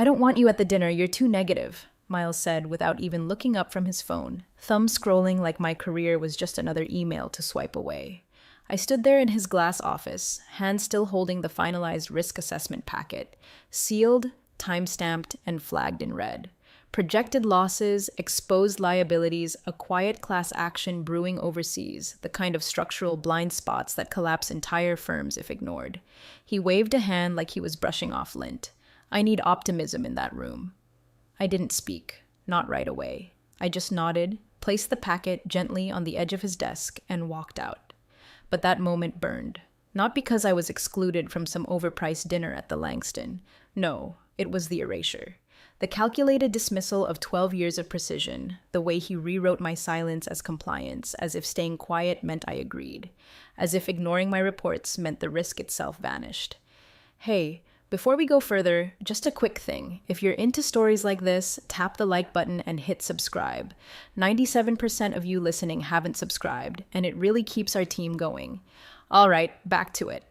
I don't want you at the dinner, you're too negative, Miles said without even looking up from his phone, thumb scrolling like my career was just another email to swipe away. I stood there in his glass office, hands still holding the finalized risk assessment packet, sealed, time-stamped, and flagged in red. Projected losses, exposed liabilities, a quiet class action brewing overseas, the kind of structural blind spots that collapse entire firms if ignored. He waved a hand like he was brushing off lint. I need optimism in that room. I didn't speak, not right away. I just nodded, placed the packet gently on the edge of his desk, and walked out. But that moment burned. Not because I was excluded from some overpriced dinner at the Langston. No, it was the erasure. The calculated dismissal of 12 years of precision, the way he rewrote my silence as compliance, as if staying quiet meant I agreed, as if ignoring my reports meant the risk itself vanished. Hey, before we go further, just a quick thing. If you're into stories like this, tap the like button and hit subscribe. 97% of you listening haven't subscribed, and it really keeps our team going. All right, back to it.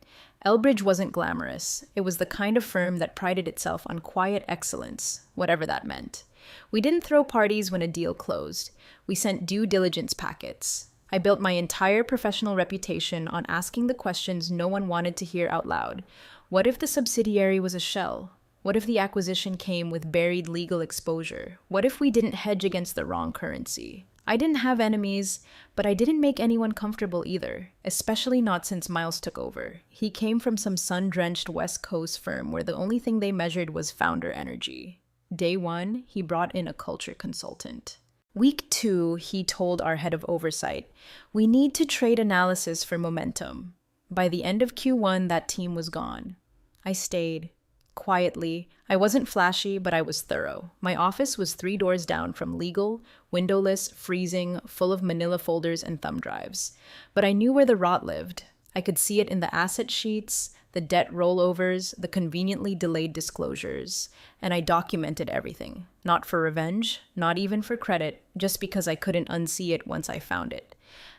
Elbridge wasn't glamorous. It was the kind of firm that prided itself on quiet excellence, whatever that meant. We didn't throw parties when a deal closed. We sent due diligence packets. I built my entire professional reputation on asking the questions no one wanted to hear out loud. What if the subsidiary was a shell? What if the acquisition came with buried legal exposure? What if we didn't hedge against the wrong currency? I didn't have enemies, but I didn't make anyone comfortable either, especially not since Miles took over. He came from some sun-drenched West Coast firm where the only thing they measured was founder energy. Day 1, he brought in a culture consultant. Week 2, he told our head of oversight, we need to trade analysis for momentum. By the end of Q1, that team was gone. I stayed. Quietly. I wasn't flashy, but I was thorough. My office was 3 doors down from legal, windowless, freezing, full of manila folders and thumb drives. But I knew where the rot lived. I could see it in the asset sheets, the debt rollovers, the conveniently delayed disclosures. And I documented everything. Not for revenge, not even for credit, just because I couldn't unsee it once I found it.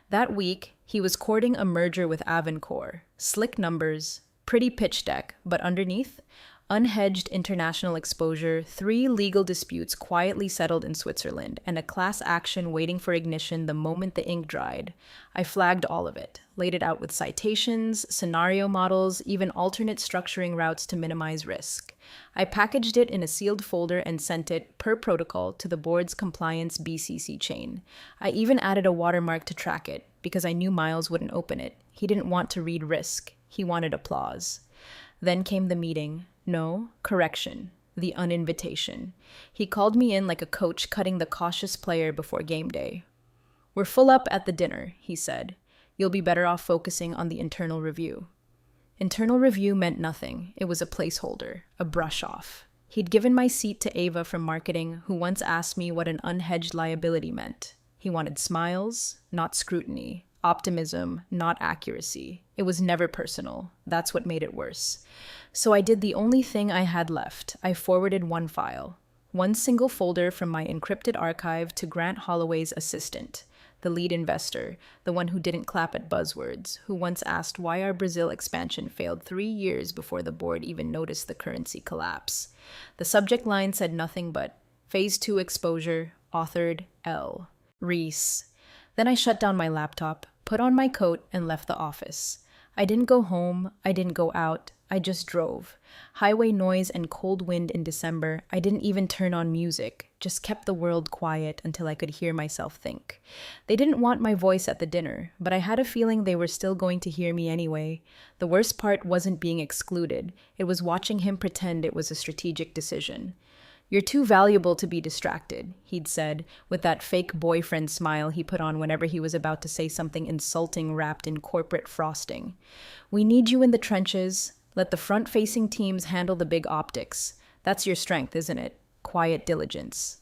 That week, he was courting a merger with Avancore. Slick numbers, pretty pitch deck, but underneath, unhedged international exposure, 3 legal disputes quietly settled in Switzerland, and a class action waiting for ignition the moment the ink dried. I flagged all of it, laid it out with citations, scenario models, even alternate structuring routes to minimize risk. I packaged it in a sealed folder and sent it, per protocol, to the board's compliance BCC chain. I even added a watermark to track it, because I knew Miles wouldn't open it. He didn't want to read risk. He wanted applause. Then came the meeting. No, correction. The uninvitation. He called me in like a coach cutting the cautious player before game day. We're full up at the dinner, he said. You'll be better off focusing on the internal review. Internal review meant nothing. It was a placeholder, a brush-off. He'd given my seat to Ava from marketing, who once asked me what an unhedged liability meant. He wanted smiles, not scrutiny. Optimism, not accuracy. It was never personal. That's what made it worse. So I did the only thing I had left. I forwarded one file. One single folder from my encrypted archive to Grant Holloway's assistant, the lead investor, the one who didn't clap at buzzwords, who once asked why our Brazil expansion failed 3 years before the board even noticed the currency collapse. The subject line said nothing but, Phase 2 exposure, authored L. Reese. Then I shut down my laptop, put on my coat, and left the office. I didn't go home, I didn't go out, I just drove. Highway noise and cold wind in December, I didn't even turn on music, just kept the world quiet until I could hear myself think. They didn't want my voice at the dinner, but I had a feeling they were still going to hear me anyway. The worst part wasn't being excluded, it was watching him pretend it was a strategic decision. You're too valuable to be distracted, he'd said, with that fake boyfriend smile he put on whenever he was about to say something insulting wrapped in corporate frosting. We need you in the trenches. Let the front-facing teams handle the big optics. That's your strength, isn't it? Quiet diligence.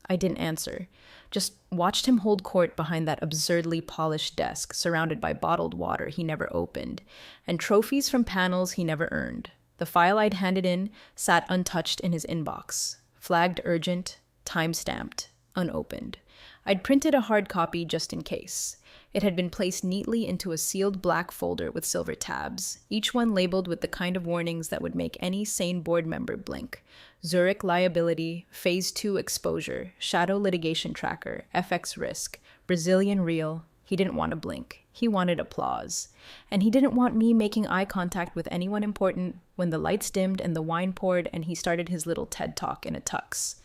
I didn't answer. Just watched him hold court behind that absurdly polished desk, surrounded by bottled water he never opened, and trophies from panels he never earned. The file I'd handed in sat untouched in his inbox. Flagged urgent, time-stamped, unopened. I'd printed a hard copy just in case. It had been placed neatly into a sealed black folder with silver tabs, each one labeled with the kind of warnings that would make any sane board member blink. Zurich liability, Phase 2 exposure, shadow litigation tracker, FX risk, Brazilian real. He didn't want to blink. He wanted applause. And he didn't want me making eye contact with anyone important when the lights dimmed and the wine poured and he started his little TED talk in a tux.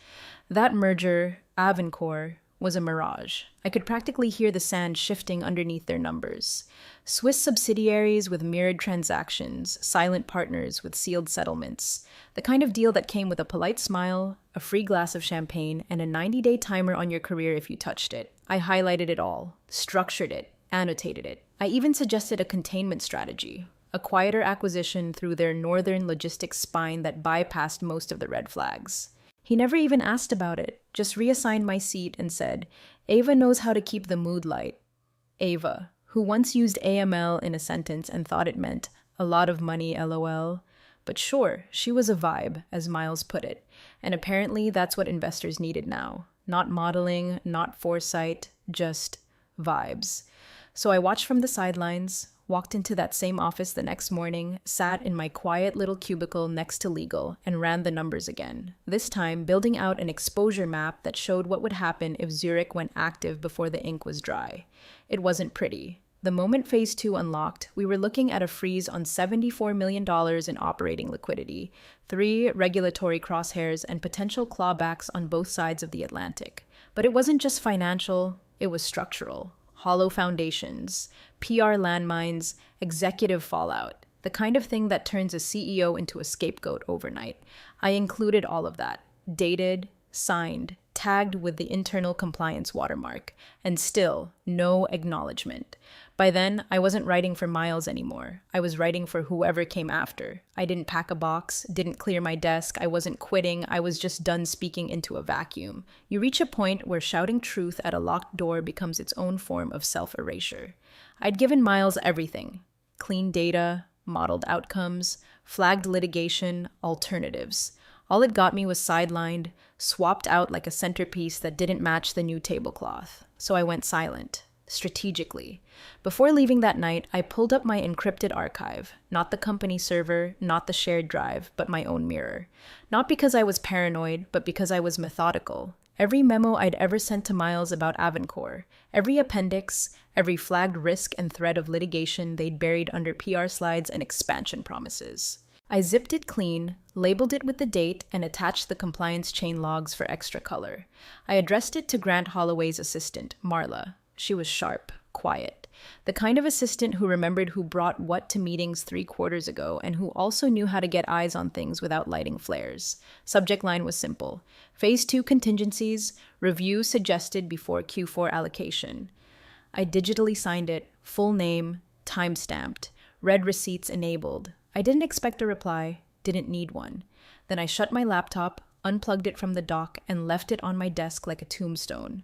That merger, Avancore, was a mirage. I could practically hear the sand shifting underneath their numbers. Swiss subsidiaries with mirrored transactions, silent partners with sealed settlements. The kind of deal that came with a polite smile, a free glass of champagne, and a 90-day timer on your career if you touched it. I highlighted it all, structured it, annotated it. I even suggested a containment strategy, a quieter acquisition through their northern logistics spine that bypassed most of the red flags. He never even asked about it, just reassigned my seat and said, Ava knows how to keep the mood light. Ava, who once used AML in a sentence and thought it meant a lot of money, LOL. But sure, she was a vibe, as Miles put it, and apparently that's what investors needed now. Not modeling, not foresight, just vibes. So I watched from the sidelines, walked into that same office the next morning, sat in my quiet little cubicle next to legal, and ran the numbers again. This time, building out an exposure map that showed what would happen if Zurich went active before the ink was dry. It wasn't pretty. The moment Phase 2 unlocked, we were looking at a freeze on $74 million in operating liquidity, 3 regulatory crosshairs, and potential clawbacks on both sides of the Atlantic. But it wasn't just financial, it was structural. Hollow foundations, PR landmines, executive fallout, the kind of thing that turns a CEO into a scapegoat overnight. I included all of that, dated, signed, tagged with the internal compliance watermark, and still no acknowledgement. By then, I wasn't writing for Miles anymore. I was writing for whoever came after. I didn't pack a box, didn't clear my desk, I wasn't quitting, I was just done speaking into a vacuum. You reach a point where shouting truth at a locked door becomes its own form of self-erasure. I'd given Miles everything. Clean data, modeled outcomes, flagged litigation, alternatives. All it got me was sidelined, swapped out like a centerpiece that didn't match the new tablecloth. So I went silent. Strategically. Before leaving that night, I pulled up my encrypted archive, not the company server, not the shared drive, but my own mirror. Not because I was paranoid, but because I was methodical. Every memo I'd ever sent to Miles about Avancore, every appendix, every flagged risk and thread of litigation they'd buried under PR slides and expansion promises. I zipped it clean, labeled it with the date, and attached the compliance chain logs for extra color. I addressed it to Grant Holloway's assistant, Marla. She was sharp, quiet. The kind of assistant who remembered who brought what to meetings 3 quarters ago and who also knew how to get eyes on things without lighting flares. Subject line was simple. Phase 2 contingencies, review suggested before Q4 allocation. I digitally signed it, full name, time-stamped, read receipts enabled. I didn't expect a reply, didn't need one. Then I shut my laptop, unplugged it from the dock, and left it on my desk like a tombstone.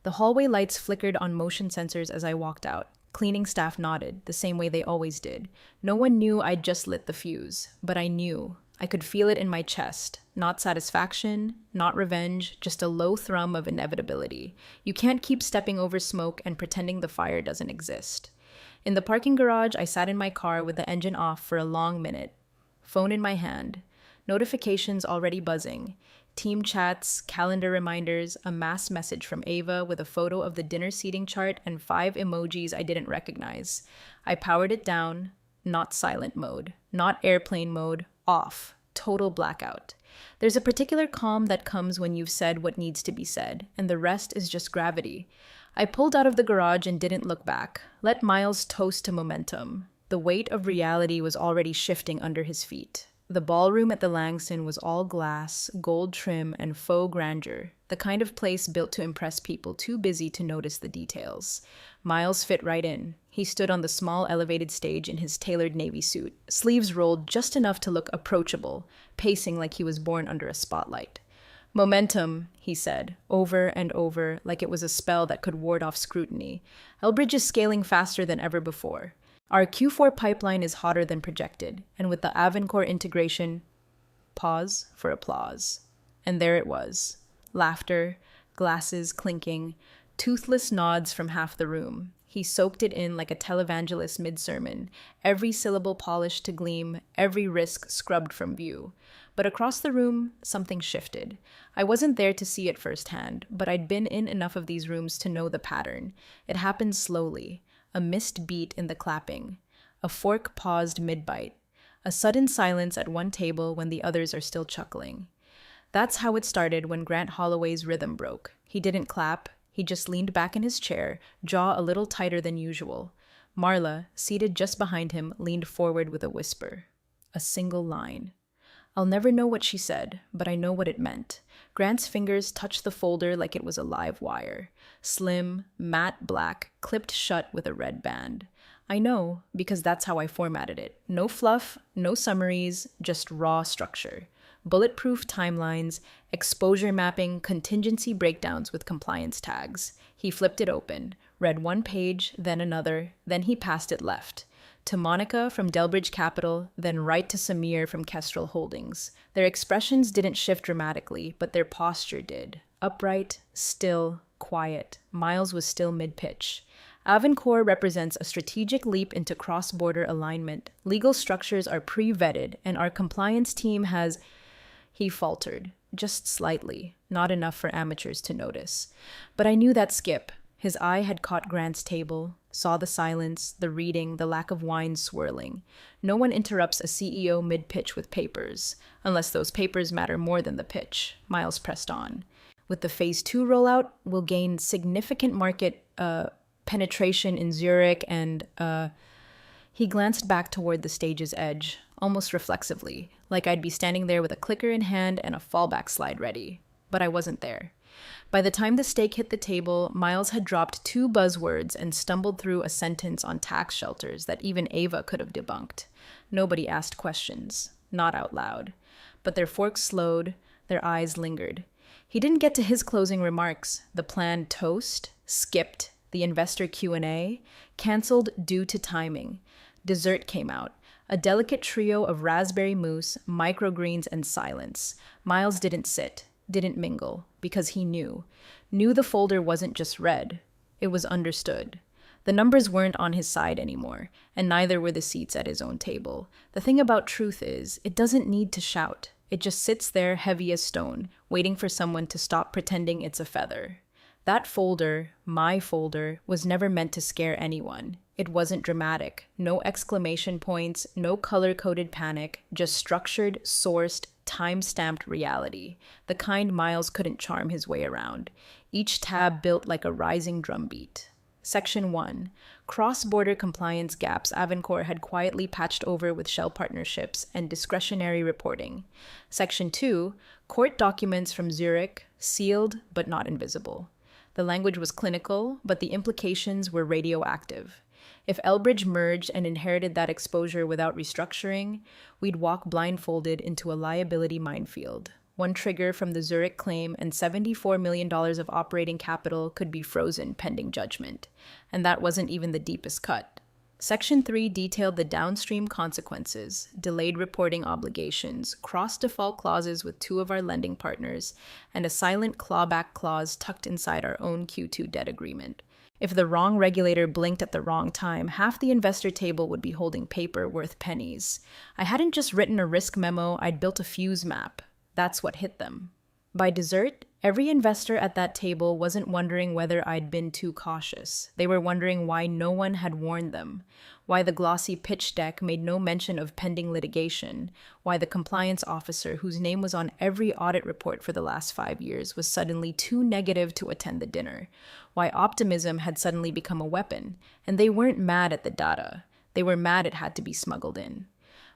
The hallway lights flickered on motion sensors as I walked out. Cleaning staff nodded, the same way they always did. No one knew I'd just lit the fuse, but I knew. I could feel it in my chest. Not satisfaction, not revenge, just a low thrum of inevitability. You can't keep stepping over smoke and pretending the fire doesn't exist. In the parking garage, I sat in my car with the engine off for a long minute. Phone in my hand. Notifications already buzzing. Team chats, calendar reminders, a mass message from Ava with a photo of the dinner seating chart and 5 emojis I didn't recognize. I powered it down, not silent mode, not airplane mode, off, total blackout. There's a particular calm that comes when you've said what needs to be said, and the rest is just gravity. I pulled out of the garage and didn't look back. Let Miles toast to momentum. The weight of reality was already shifting under his feet. The ballroom at the Langston was all glass, gold trim, and faux grandeur, the kind of place built to impress people too busy to notice the details. Miles fit right in. He stood on the small elevated stage in his tailored navy suit, sleeves rolled just enough to look approachable, pacing like he was born under a spotlight. Momentum, he said, over and over, like it was a spell that could ward off scrutiny. Elbridge is scaling faster than ever before. Our Q4 pipeline is hotter than projected, and with the Avancore integration, pause for applause. And there it was. Laughter, glasses clinking, toothless nods from half the room. He soaked it in like a televangelist mid-sermon, every syllable polished to gleam, every risk scrubbed from view. But across the room, something shifted. I wasn't there to see it firsthand, but I'd been in enough of these rooms to know the pattern. It happened slowly, a missed beat in the clapping. A fork paused mid-bite. A sudden silence at one table when the others are still chuckling. That's how it started when Grant Holloway's rhythm broke. He didn't clap, he just leaned back in his chair, jaw a little tighter than usual. Marla, seated just behind him, leaned forward with a whisper. A single line. I'll never know what she said, but I know what it meant. Grant's fingers touched the folder like it was a live wire. Slim, matte black, clipped shut with a red band. I know, because that's how I formatted it. No fluff, no summaries, just raw structure. Bulletproof timelines, exposure mapping, contingency breakdowns with compliance tags. He flipped it open, read one page, then another, then he passed it left. To Monica from Delbridge Capital, then right to Samir from Kestrel Holdings. Their expressions didn't shift dramatically, but their posture did. Upright, still, quiet. Miles was still mid-pitch. Avancore represents a strategic leap into cross-border alignment. Legal structures are pre-vetted, and our compliance team has... He faltered, just slightly, not enough for amateurs to notice. But I knew that skip. His eye had caught Grant's table, saw the silence, the reading, the lack of wine swirling. No one interrupts a CEO mid-pitch with papers, unless those papers matter more than the pitch. Miles pressed on. With the Phase 2 rollout, we'll gain significant market penetration in Zurich and... He glanced back toward the stage's edge, almost reflexively, like I'd be standing there with a clicker in hand and a fallback slide ready. But I wasn't there. By the time the steak hit the table, Miles had dropped 2 buzzwords and stumbled through a sentence on tax shelters that even Ava could have debunked. Nobody asked questions, not out loud. But their forks slowed, their eyes lingered. He didn't get to his closing remarks. The planned toast, skipped. The investor Q&A, canceled due to timing. Dessert came out. A delicate trio of raspberry mousse, microgreens, and silence. Miles didn't sit, didn't mingle, because he knew. Knew the folder wasn't just read. It was understood. The numbers weren't on his side anymore, and neither were the seats at his own table. The thing about truth is, it doesn't need to shout. It just sits there heavy as stone, waiting for someone to stop pretending it's a feather. That folder, my folder, was never meant to scare anyone. It wasn't dramatic. No exclamation points, no color-coded panic, just structured, sourced, time-stamped reality, the kind Miles couldn't charm his way around. Each tab built like a rising drumbeat. Section 1. Cross-border compliance gaps Avancore had quietly patched over with shell partnerships and discretionary reporting. Section 2. Court documents from Zurich, sealed but not invisible. The language was clinical, but the implications were radioactive. If Elbridge merged and inherited that exposure without restructuring, we'd walk blindfolded into a liability minefield. One trigger from the Zurich claim and $74 million of operating capital could be frozen pending judgment. And that wasn't even the deepest cut. Section 3 detailed the downstream consequences, delayed reporting obligations, cross-default clauses with 2 of our lending partners, and a silent clawback clause tucked inside our own Q2 debt agreement. If the wrong regulator blinked at the wrong time, half the investor table would be holding paper worth pennies. I hadn't just written a risk memo, I'd built a fuse map. That's what hit them. By dessert, every investor at that table wasn't wondering whether I'd been too cautious. They were wondering why no one had warned them, why the glossy pitch deck made no mention of pending litigation, why the compliance officer, whose name was on every audit report for the last 5 years, was suddenly too negative to attend the dinner, why optimism had suddenly become a weapon. And they weren't mad at the data. They were mad it had to be smuggled in.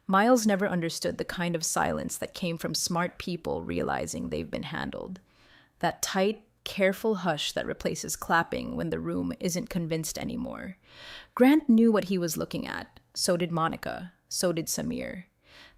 Miles never understood the kind of silence that came from smart people realizing they've been handled. That tight, careful hush that replaces clapping when the room isn't convinced anymore. Grant knew what he was looking at. So did Monica. So did Samir.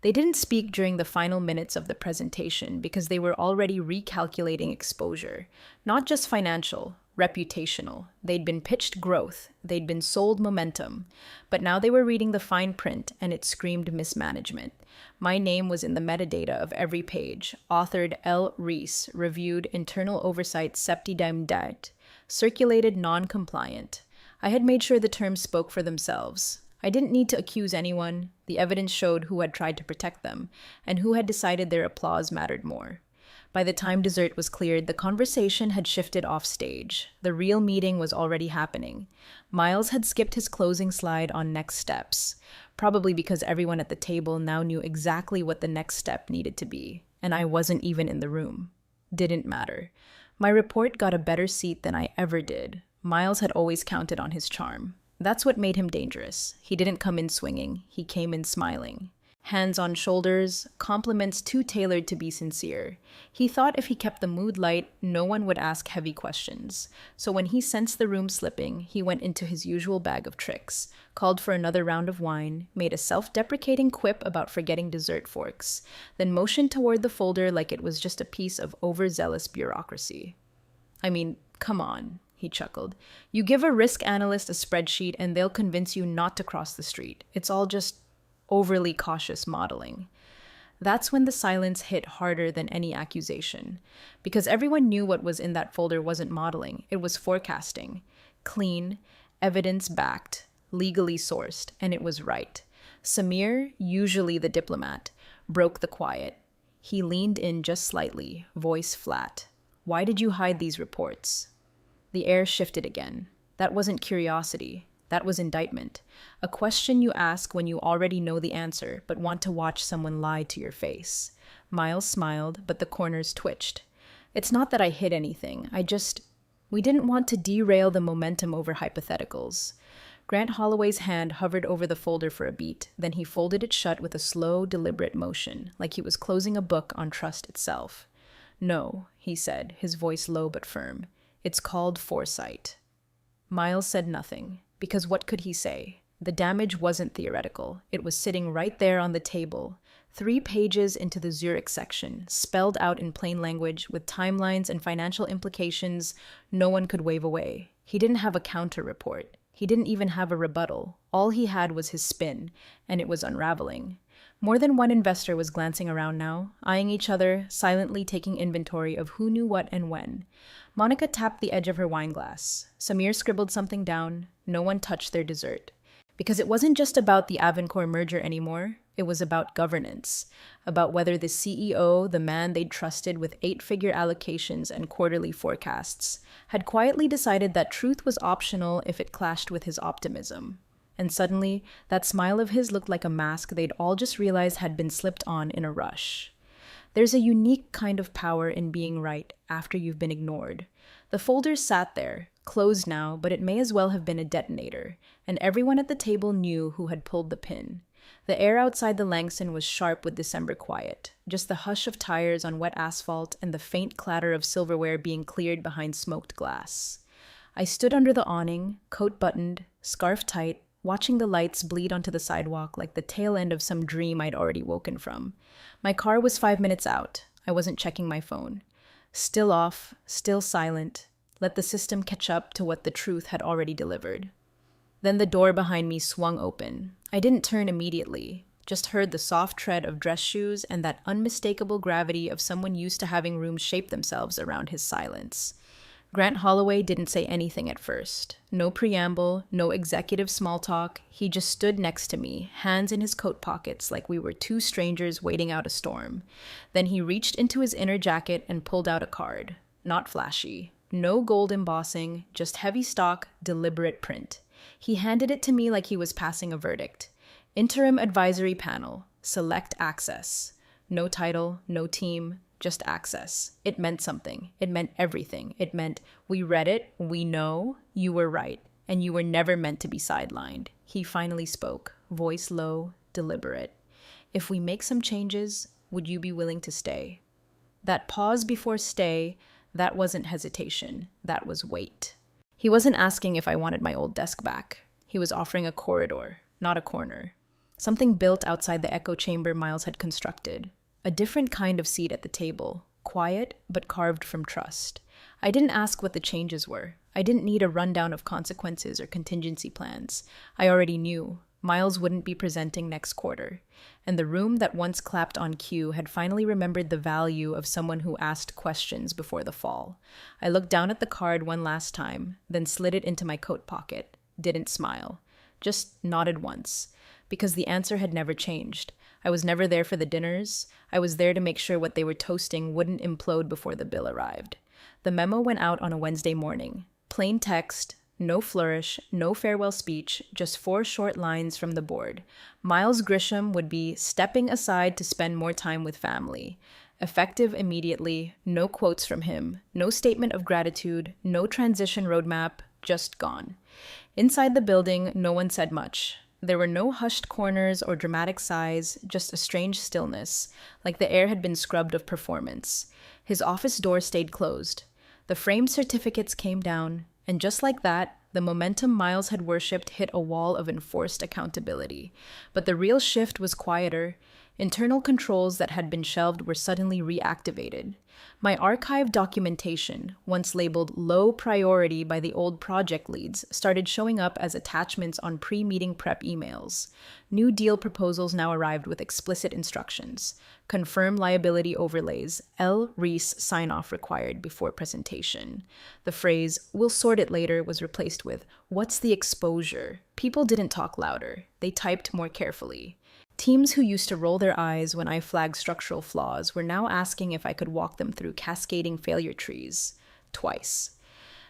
They didn't speak during the final minutes of the presentation because they were already recalculating exposure. Not just financial, reputational. They'd been pitched growth. They'd been sold momentum. But now they were reading the fine print, and it screamed mismanagement. My name was in the metadata of every page. Authored L. Reese, reviewed internal oversight septidem dat, circulated non-compliant. I had made sure the terms spoke for themselves. I didn't need to accuse anyone. The evidence showed who had tried to protect them, and who had decided their applause mattered more. By the time dessert was cleared, the conversation had shifted off stage. The real meeting was already happening. Miles had skipped his closing slide on next steps, probably because everyone at the table now knew exactly what the next step needed to be, and I wasn't even in the room. Didn't matter. My report got a better seat than I ever did. Miles had always counted on his charm. That's what made him dangerous. He didn't come in swinging, he came in smiling. Hands on shoulders, compliments too tailored to be sincere. He thought if he kept the mood light, no one would ask heavy questions. So when he sensed the room slipping, he went into his usual bag of tricks, called for another round of wine, made a self-deprecating quip about forgetting dessert forks, then motioned toward the folder like it was just a piece of overzealous bureaucracy. I mean, come on, he chuckled. You give a risk analyst a spreadsheet and they'll convince you not to cross the street. It's all just overly cautious modeling. That's when the silence hit harder than any accusation, because everyone knew what was in that folder wasn't modeling, it was forecasting. Clean, evidence-backed, legally sourced, and it was right. Samir, usually the diplomat, broke the quiet. He leaned in just slightly, voice flat. Why did you hide these reports? The air shifted again. That wasn't curiosity. That was indictment. A question you ask when you already know the answer, but want to watch someone lie to your face. Miles smiled, but the corners twitched. It's not that I hid anything. We didn't want to derail the momentum over hypotheticals. Grant Holloway's hand hovered over the folder for a beat, then he folded it shut with a slow, deliberate motion, like he was closing a book on trust itself. No, he said, his voice low but firm. It's called foresight. Miles said nothing. Because what could he say? The damage wasn't theoretical. It was sitting right there on the table, 3 pages into the Zurich section, spelled out in plain language with timelines and financial implications no one could wave away. He didn't have a counter report. He didn't even have a rebuttal. All he had was his spin, and it was unraveling. More than one investor was glancing around now, eyeing each other, silently taking inventory of who knew what and when. Monica tapped the edge of her wine glass. Samir scribbled something down. No one touched their dessert. Because it wasn't just about the Avancore merger anymore. It was about governance. About whether the CEO, the man they'd trusted with 8-figure allocations and quarterly forecasts, had quietly decided that truth was optional if it clashed with his optimism. And suddenly, that smile of his looked like a mask they'd all just realized had been slipped on in a rush. There's a unique kind of power in being right after you've been ignored. The folders sat there, closed now, but it may as well have been a detonator, and everyone at the table knew who had pulled the pin. The air outside the Langston was sharp with December quiet, just the hush of tires on wet asphalt and the faint clatter of silverware being cleared behind smoked glass. I stood under the awning, coat buttoned, scarf tight, watching the lights bleed onto the sidewalk like the tail end of some dream I'd already woken from. My car was 5 minutes out. I wasn't checking my phone. Still off, still silent. Let the system catch up to what the truth had already delivered. Then the door behind me swung open. I didn't turn immediately, just heard the soft tread of dress shoes and that unmistakable gravity of someone used to having rooms shape themselves around his silence. Grant Holloway didn't say anything at first. No preamble, no executive small talk. He just stood next to me, hands in his coat pockets like we were 2 strangers waiting out a storm. Then he reached into his inner jacket and pulled out a card. Not flashy. No gold embossing, just heavy stock, deliberate print. He handed it to me like he was passing a verdict. Interim Advisory Panel. Select access. No title, no team, just access. It meant something. It meant everything. It meant, we read it, we know, you were right, and you were never meant to be sidelined. He finally spoke, voice low, deliberate. If we make some changes, would you be willing to stay? That pause before stay, that wasn't hesitation. That was wait. He wasn't asking if I wanted my old desk back. He was offering a corridor, not a corner. Something built outside the echo chamber Miles had constructed. A different kind of seat at the table, quiet but carved from trust. I didn't ask what the changes were. I didn't need a rundown of consequences or contingency plans. I already knew. Miles wouldn't be presenting next quarter. And the room that once clapped on cue had finally remembered the value of someone who asked questions before the fall. I looked down at the card one last time, then slid it into my coat pocket. didn't smile, just nodded once, because the answer had never changed. I was never there for the dinners. I was there to make sure what they were toasting wouldn't implode before the bill arrived. The memo went out on a Wednesday morning. Plain text, no flourish, no farewell speech, just 4 short lines from the board. Miles Grisham would be stepping aside to spend more time with family. Effective immediately, no quotes from him, no statement of gratitude, no transition roadmap, just gone. Inside the building, no one said much. There were no hushed corners or dramatic sighs, just a strange stillness, like the air had been scrubbed of performance. His office door stayed closed. The framed certificates came down, and just like that, the momentum Miles had worshipped hit a wall of enforced accountability. But the real shift was quieter. Internal controls that had been shelved were suddenly reactivated. My archived documentation, once labeled low priority by the old project leads, started showing up as attachments on pre-meeting prep emails. New deal proposals now arrived with explicit instructions. Confirm liability overlays, L. Reese sign-off required before presentation. The phrase, "we'll sort it later," was replaced with, "what's the exposure?" People didn't talk louder. They typed more carefully. Teams who used to roll their eyes when I flagged structural flaws were now asking if I could walk them through cascading failure trees. Twice.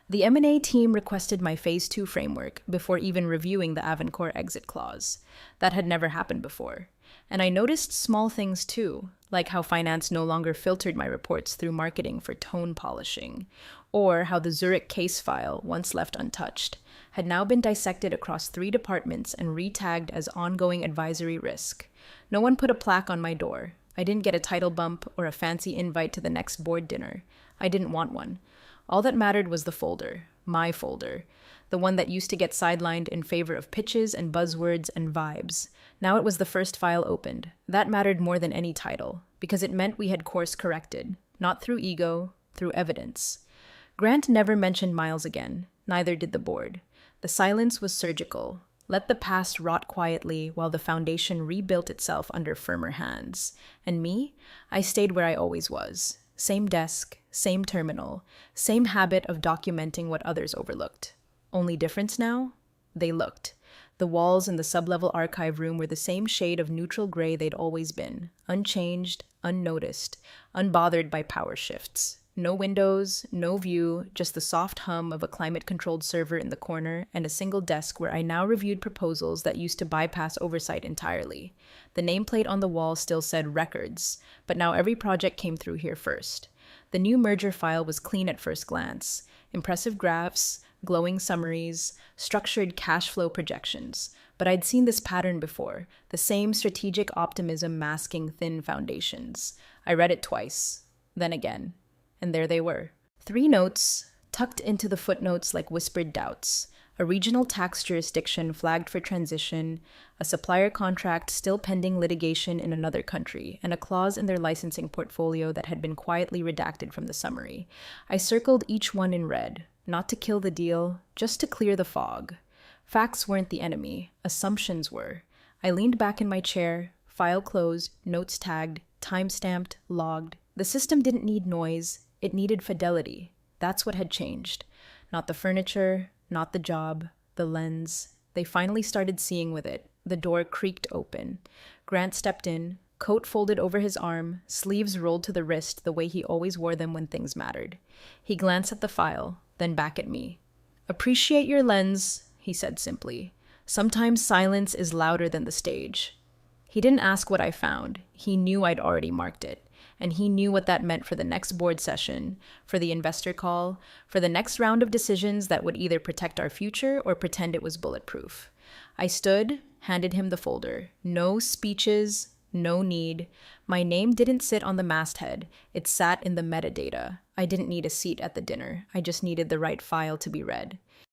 The M&A team requested my Phase 2 framework before even reviewing the Avancore exit clause. That had never happened before. And I noticed small things too, like how finance no longer filtered my reports through marketing for tone polishing, or how the Zurich case file, once left untouched, had now been dissected across 3 departments and re-tagged as ongoing advisory risk. No one put a plaque on my door. I didn't get a title bump or a fancy invite to the next board dinner. I didn't want one. All that mattered was the folder, my folder, the one that used to get sidelined in favor of pitches and buzzwords and vibes. Now it was the first file opened. That mattered more than any title, because it meant we had course corrected, not through ego, through evidence. Grant never mentioned Miles again, neither did the board. The silence was surgical. Let the past rot quietly while the foundation rebuilt itself under firmer hands. And me? I stayed where I always was. Same desk, same terminal, same habit of documenting what others overlooked. Only difference now? They looked. The walls in the sublevel archive room were the same shade of neutral gray they'd always been, unchanged, unnoticed, unbothered by power shifts. No windows, no view, just the soft hum of a climate-controlled server in the corner and a single desk where I now reviewed proposals that used to bypass oversight entirely. The nameplate on the wall still said records, but now every project came through here first. The new merger file was clean at first glance. Impressive graphs, glowing summaries, structured cash flow projections. But I'd seen this pattern before, the same strategic optimism masking thin foundations. I read it twice, then again. And there they were. 3 notes, tucked into the footnotes like whispered doubts. A regional tax jurisdiction flagged for transition, a supplier contract still pending litigation in another country, and a clause in their licensing portfolio that had been quietly redacted from the summary. I circled each one in red, not to kill the deal, just to clear the fog. Facts weren't the enemy, assumptions were. I leaned back in my chair, file closed, notes tagged, time-stamped, logged. The system didn't need noise. It needed fidelity. That's what had changed. Not the furniture, not the job, the lens. They finally started seeing with it. The door creaked open. Grant stepped in, coat folded over his arm, sleeves rolled to the wrist the way he always wore them when things mattered. He glanced at the file, then back at me. "Appreciate your lens," he said simply. "Sometimes silence is louder than the stage." He didn't ask what I found. He knew I'd already marked it. And he knew what that meant for the next board session, for the investor call, for the next round of decisions that would either protect our future or pretend it was bulletproof. I stood, handed him the folder. No speeches, no need. My name didn't sit on the masthead. It sat in the metadata. I didn't need a seat at the dinner. I just needed the right file to be read.